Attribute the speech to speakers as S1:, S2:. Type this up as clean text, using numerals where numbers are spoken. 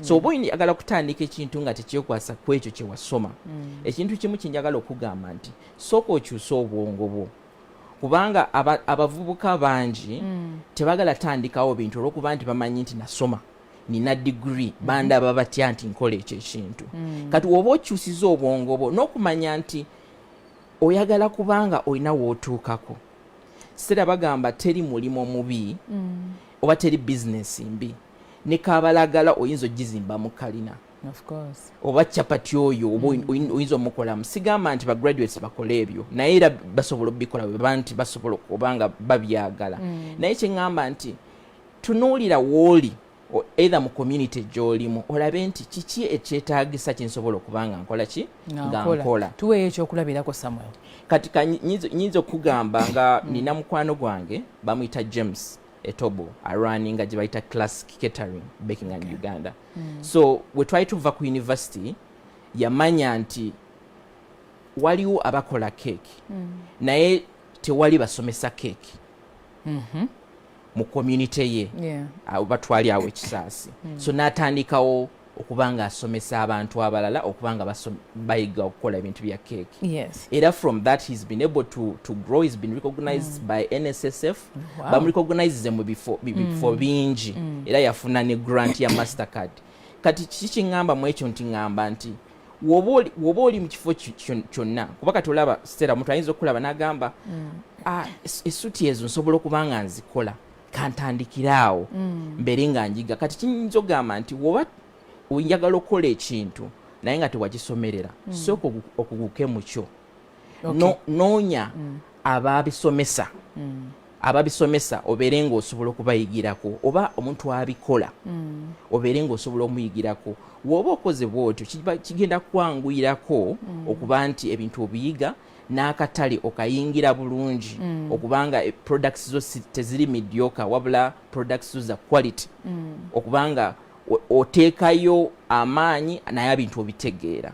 S1: So oba oyagala kutandika ekintu nga tekyekwasa ku ekyo kye wasoma ekintu kimu kinjagala okugamba nti sooka okyusa obwongo bwo kubanga abavubuka bangi tebagala tandikawo bintu olw'okuba nti bamanyi nti nasoma nina degree bandaba batya nti nkola ekyo ekintu kati woba okyusiza obwongo bwo n'okumanya nti oyagala kubanga olina wootuukako sitera bagamba teri mulimo mubi oba teri bizinesi mbi ne kabalagala oyinza ogizimba mu kalina oba capati oyo oba oyinza omukolamu sigamba nti bagraduates bakola ebyo naye era basobola okubikola bwe nti basobola okubanga babyagala naye kyeŋŋamba nti tunuulira wooli either mu community gy'olimu olabe nti kiki ekyetaagisa kinsobola okubanga nkola ki nga nkola
S2: tuweeyo ekyokulabirako Samuel
S1: kati nyinza okugamba nga nina mukwano gwange bamuyita James Etobo arunninga gye bayita Classic Catering baking in Uganda so we try to ku university yamanya nti waliwo abakola cake naye tewali basomesa cake mu community ye batwali awo ekisaasi so n'atandikawo okubanga asomesa abantu abalala okubanga bayiga okukola ebintu bya cake era from that he's been able to grow. He's been recognized by NSSF bamurecognize mu bifo bingi era yafuna ne grant ya Mastercard kati kiki ngamba mu ekyo nti ngamba nti woba oli mu kifo kyonna kuba kati olaba Stella omuntu ayinza okulaba n'agamba essuti ezo nsobola okubanga nzikola kantandikiraawo mbere nga njiga kati kiyinza ogamba nti woba oyagala okukola ekintu naye nga tewakisomerera sooka okuguke mu kyo noonya ababisomesa obeere ng'osobola okubayigirako oba omuntu abikola obeere ng'osobola omuyigirako woba okoze bw'otyo kigenda kwanguyirako okuba nti ebintu obiyiga n'akatale okayingira bulungi okubanga products zo teziri mediocre wabula products zo za quality okubanga oteekayo amaanyi naye ebintu obitegeera